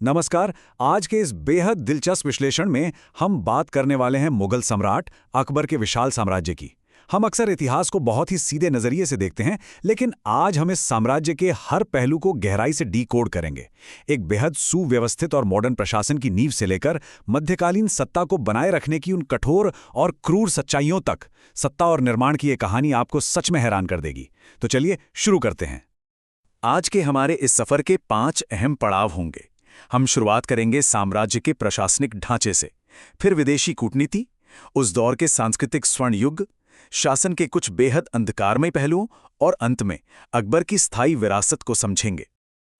नमस्कार। आज के इस बेहद दिलचस्प विश्लेषण में हम बात करने वाले हैं मुगल सम्राट अकबर के विशाल साम्राज्य की। हम अक्सर इतिहास को बहुत ही सीधे नजरिए से देखते हैं, लेकिन आज हम इस साम्राज्य के हर पहलू को गहराई से डीकोड करेंगे। एक बेहद सुव्यवस्थित और मॉडर्न प्रशासन की नींव से लेकर मध्यकालीन सत्ता को बनाए रखने की उन कठोर और क्रूर सच्चाइयों तक, सत्ता और निर्माण की ये कहानी आपको सच में हैरान कर देगी। तो चलिए शुरू करते हैं। आज के हमारे इस सफर के 5 अहम पड़ाव होंगे। हम शुरुआत करेंगे साम्राज्य के प्रशासनिक ढांचे से, फिर विदेशी कूटनीति, उस दौर के सांस्कृतिक स्वर्ण युग, शासन के कुछ बेहद अंधकारमय पहलुओं और अंत में अकबर की स्थायी विरासत को समझेंगे।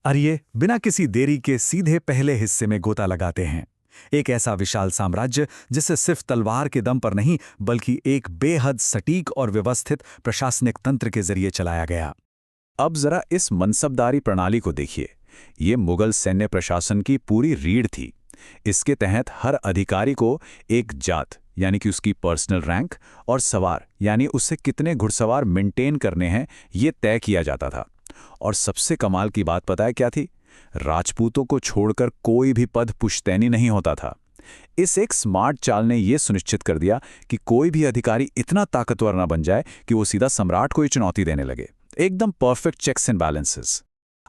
आइए बिना किसी देरी के सीधे पहले हिस्से में गोता लगाते हैं। एक ऐसा विशाल साम्राज्य जिसे सिर्फ तलवार के दम पर नहीं बल्कि एक बेहद सटीक और व्यवस्थित प्रशासनिक तंत्र के जरिए चलाया गया। अब जरा इस मनसबदारी प्रणाली को देखिए। ये मुगल सैन्य प्रशासन की पूरी रीढ़ थी। इसके तहत हर अधिकारी को एक जात यानी कि उसकी पर्सनल रैंक और सवार यानी उससे कितने घुड़सवार मेंटेन करने हैं ये तय किया जाता था। और सबसे कमाल की बात पता है क्या थी? राजपूतों को छोड़कर कोई भी पद पुश्तैनी नहीं होता था। इस एक स्मार्ट चाल ने यह सुनिश्चित कर दिया कि कोई भी अधिकारी इतना ताकतवर न बन जाए कि वो सीधा सम्राट को ही चुनौती देने लगे। एकदम परफेक्ट चेक्स एंड बैलेंसेस।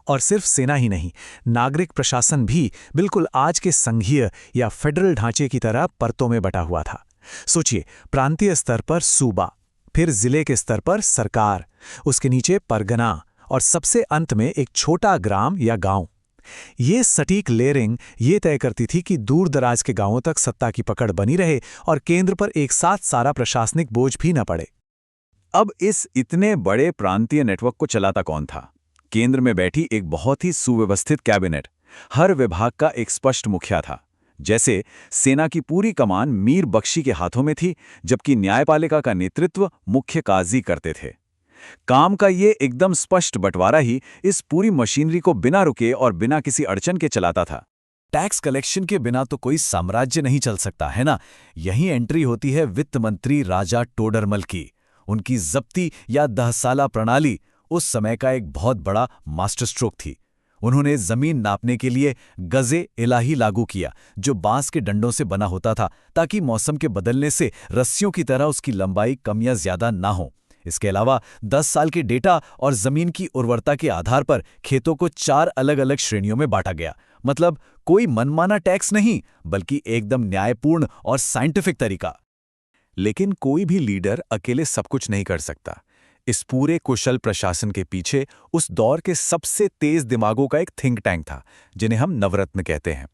और सिर्फ सेना ही नहीं, नागरिक प्रशासन भी बिल्कुल आज के संघीय या फेडरल ढांचे की तरह परतों में बटा हुआ था। सोचिए, प्रांतीय स्तर पर सूबा, फिर जिले के स्तर पर सरकार, उसके नीचे परगना और सबसे अंत में एक छोटा ग्राम या गांव। ये सटीक लेयरिंग ये तय करती थी कि दूर दराज के गांवों तक सत्ता की पकड़ बनी रहे और केंद्र पर एक साथ सारा प्रशासनिक बोझ भी न पड़े। अब इस इतने बड़े प्रांतीय नेटवर्क को चलाता कौन था? केंद्र में बैठी एक बहुत ही सुव्यवस्थित कैबिनेट। हर विभाग का एक स्पष्ट मुखिया था। जैसे सेना की पूरी कमान मीर बख्शी के हाथों में थी, जबकि न्यायपालिका का नेतृत्व मुख्य काजी करते थे। काम का ये एकदम स्पष्ट बंटवारा ही इस पूरी मशीनरी को बिना रुके और बिना किसी अड़चन के चलाता था। टैक्स कलेक्शन के बिना तो कोई साम्राज्य नहीं चल सकता, है ना? यही एंट्री होती है वित्त मंत्री राजा टोडरमल की। उनकी जब्ती या 10 साला प्रणाली उस समय का एक बहुत बड़ा मास्टर स्ट्रोक थी। उन्होंने जमीन नापने के लिए गजे इलाही लागू किया, जो बांस के डंडों से बना होता था, ताकि मौसम के बदलने से रस्सियों की तरह उसकी लंबाई कम या ज्यादा ना हो। इसके अलावा 10 साल के डेटा और जमीन की उर्वरता के आधार पर खेतों को 4 अलग अलग श्रेणियों में बांटा गया। मतलब कोई मनमाना टैक्स नहीं, बल्कि एकदम न्यायपूर्ण और साइंटिफिक तरीका। लेकिन कोई भी लीडर अकेले सब कुछ नहीं कर सकता। इस पूरे कुशल प्रशासन के पीछे उस दौर के सबसे तेज दिमागों का एक थिंक टैंक था, जिन्हें हम नवरत्न कहते हैं।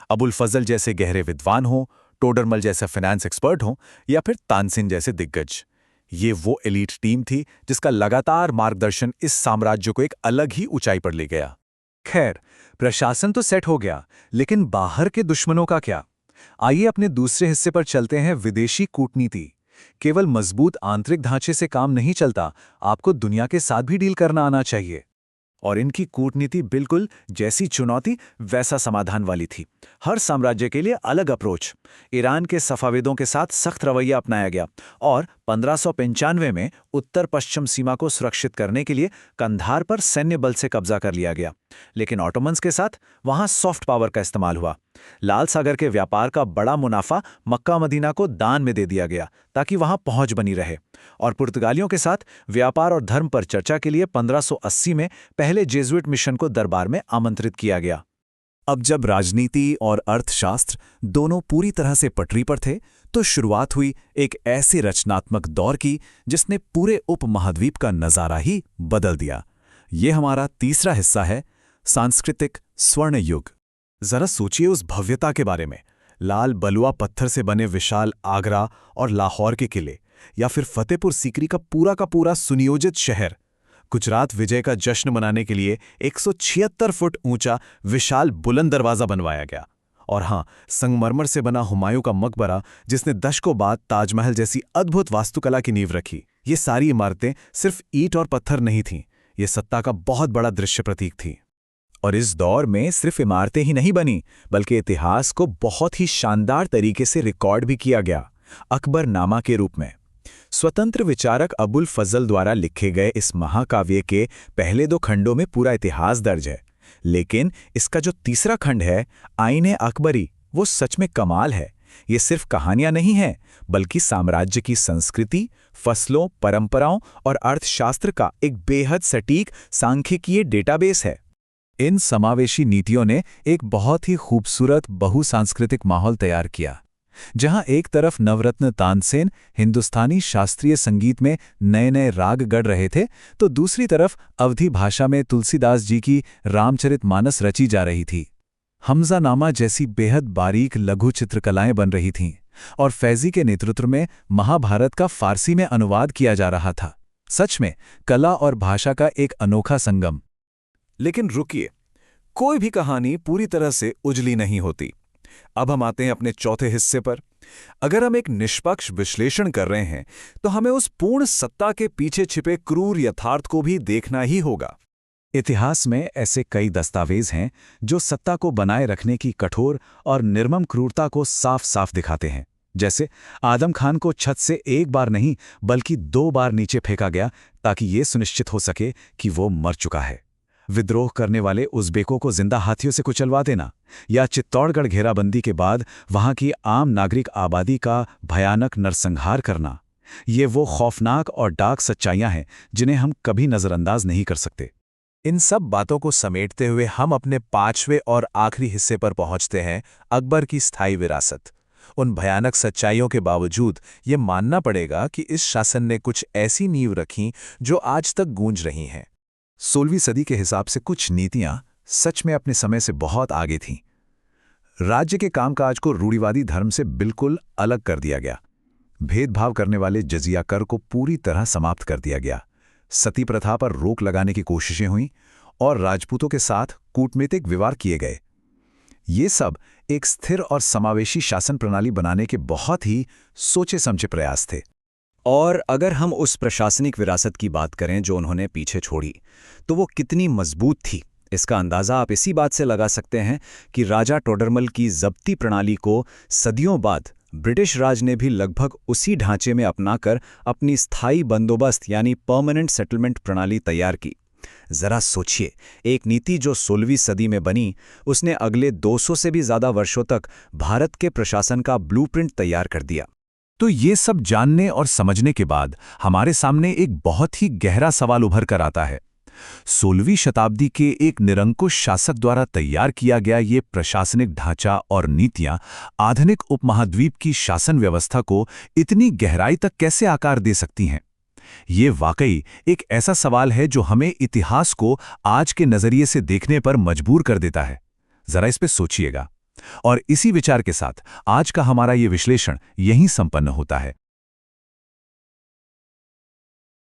अबुल फजल जैसे गहरे विद्वान हों, टोडरमल जैसा फाइनेंस एक्सपर्ट हों, या फिर तानसेन जैसे दिग्गज। ये वो एलीट टीम थी जिसका लगातार मार्गदर्शन इस साम्राज्य को एक अलग ही ऊंचाई पर ले गया। खैर, प्रशासन तो सेट हो गया, लेकिन बाहर के दुश्मनों का क्या? आइए अपने दूसरे हिस्से पर चलते हैं, विदेशी कूटनीति। केवल मजबूत आंतरिक ढांचे से काम नहीं चलता, आपको दुनिया के साथ भी डील करना आना चाहिए। और इनकी कूटनीति बिल्कुल जैसी चुनौती वैसा समाधान वाली थी। हर साम्राज्य के लिए अलग अप्रोच। ईरान के सफाविदों के साथ सख्त रवैया अपनाया गया और 1595 में उत्तर पश्चिम सीमा को सुरक्षित करने के लिए कंधार पर सैन्य बल से कब्जा कर लिया गया। लेकिन ऑटोमन्स के साथ वहां सॉफ्ट पावर का इस्तेमाल हुआ। लाल सागर के व्यापार का बड़ा मुनाफा मक्का मदीना को दान में दे दिया गया, ताकि वहां पहुंच बनी रहे। और पुर्तगालियों के साथ व्यापार और धर्म पर चर्चा के लिए 1580 में पहले जेजुइट मिशन को दरबार में आमंत्रित किया गया। अब जब राजनीति और अर्थशास्त्र दोनों पूरी तरह से पटरी पर थे, तो शुरुआत हुई एक ऐसे रचनात्मक दौर की जिसने पूरे उपमहाद्वीप का नजारा ही बदल दिया। ये हमारा तीसरा हिस्सा है, सांस्कृतिक स्वर्ण युग। जरा सोचिए उस भव्यता के बारे में। लाल बलुआ पत्थर से बने विशाल आगरा और लाहौर के किले, या फिर फतेहपुर सीकरी का पूरा सुनियोजित शहर। गुजरात विजय का जश्न मनाने के लिए 176 फुट ऊंचा विशाल बुलंद दरवाजा बनवाया गया। और हाँ, संगमरमर से बना हुमायूं का मकबरा, जिसने दशकों बाद ताजमहल जैसी अद्भुत वास्तुकला की नींव रखी। ये सारी इमारतें सिर्फ ईंट और पत्थर नहीं थीं, ये सत्ता का बहुत बड़ा दृश्य प्रतीक थी। और इस दौर में सिर्फ इमारतें ही नहीं बनी, बल्कि इतिहास को बहुत ही शानदार तरीके से रिकॉर्ड भी किया गया, अकबरनामा के रूप में। स्वतंत्र विचारक अबुल फजल द्वारा लिखे गए इस महाकाव्य के पहले 2 खंडों में पूरा इतिहास दर्ज है। लेकिन इसका जो तीसरा खंड है, आईने अकबरी, वो सच में कमाल है। ये सिर्फ कहानियां नहीं हैं, बल्कि साम्राज्य की संस्कृति, फसलों, परंपराओं और अर्थशास्त्र का एक बेहद सटीक सांख्यिकीय डेटाबेस है। इन समावेशी नीतियों ने एक बहुत ही खूबसूरत बहुसांस्कृतिक माहौल तैयार किया, जहां एक तरफ नवरत्न तानसेन हिंदुस्तानी शास्त्रीय संगीत में नए नए राग गढ़ रहे थे, तो दूसरी तरफ अवधी भाषा में तुलसीदास जी की रामचरितमानस रची जा रही थी। हमज़ानामा जैसी बेहद बारीक लघु चित्रकलाएं बन रही थीं, और फैज़ी के नेतृत्व में महाभारत का फारसी में अनुवाद किया जा रहा था। सच में कला और भाषा का एक अनोखा संगम। लेकिन रुकिए, कोई भी कहानी पूरी तरह से उजली नहीं होती। अब हम आते हैं अपने चौथे हिस्से पर। अगर हम एक निष्पक्ष विश्लेषण कर रहे हैं, तो हमें उस पूर्ण सत्ता के पीछे छिपे क्रूर यथार्थ को भी देखना ही होगा। इतिहास में ऐसे कई दस्तावेज हैं जो सत्ता को बनाए रखने की कठोर और निर्मम क्रूरता को साफ साफ दिखाते हैं। जैसे आदम खान को छत से एक बार नहीं बल्कि 2 बार नीचे फेंका गया ताकि ये सुनिश्चित हो सके कि वो मर चुका है। विद्रोह करने वाले उज़्बेकों को जिंदा हाथियों से कुचलवा देना, या चित्तौड़गढ़ घेराबंदी के बाद वहां की आम नागरिक आबादी का भयानक नरसंहार करना, ये वो खौफनाक और डार्क सच्चाइयां हैं जिन्हें हम कभी नजरअंदाज नहीं कर सकते। इन सब बातों को समेटते हुए हम अपने 5वें और आखिरी हिस्से पर पहुंचते हैं, अकबर की स्थायी विरासत। उन भयानक सच्चाइयों के बावजूद ये मानना पड़ेगा कि इस शासन ने कुछ ऐसी नींव रखी जो आज तक गूंज रही हैं। 16वीं सदी के हिसाब से कुछ नीतियां सच में अपने समय से बहुत आगे थीं। राज्य के कामकाज को रूढ़िवादी धर्म से बिल्कुल अलग कर दिया गया। भेदभाव करने वाले जजिया कर को पूरी तरह समाप्त कर दिया गया। सती प्रथा पर रोक लगाने की कोशिशें हुईं और राजपूतों के साथ कूटनीतिक विवाद किए गए। ये सब एक स्थिर और समावेशी शासन प्रणाली बनाने के बहुत ही सोचे समझे प्रयास थे। और अगर हम उस प्रशासनिक विरासत की बात करें जो उन्होंने पीछे छोड़ी, तो वो कितनी मजबूत थी, इसका अंदाज़ा आप इसी बात से लगा सकते हैं कि राजा टोडरमल की जब्ती प्रणाली को सदियों बाद ब्रिटिश राज ने भी लगभग उसी ढांचे में अपनाकर अपनी स्थायी बंदोबस्त यानी परमानेंट सेटलमेंट प्रणाली तैयार की। जरा सोचिए, एक नीति जो 16वीं सदी में बनी, उसने अगले 200 से भी ज़्यादा वर्षों तक भारत के प्रशासन का ब्लूप्रिंट तैयार कर दिया। तो ये सब जानने और समझने के बाद हमारे सामने एक बहुत ही गहरा सवाल उभर कर आता है। 16वीं शताब्दी के एक निरंकुश शासक द्वारा तैयार किया गया ये प्रशासनिक ढांचा और नीतियां आधुनिक उपमहाद्वीप की शासन व्यवस्था को इतनी गहराई तक कैसे आकार दे सकती हैं? ये वाकई एक ऐसा सवाल है जो हमें इतिहास को आज के नजरिए से देखने पर मजबूर कर देता है। जरा इस पे सोचिएगा। और इसी विचार के साथ आज का हमारा ये विश्लेषण यहीं संपन्न होता है।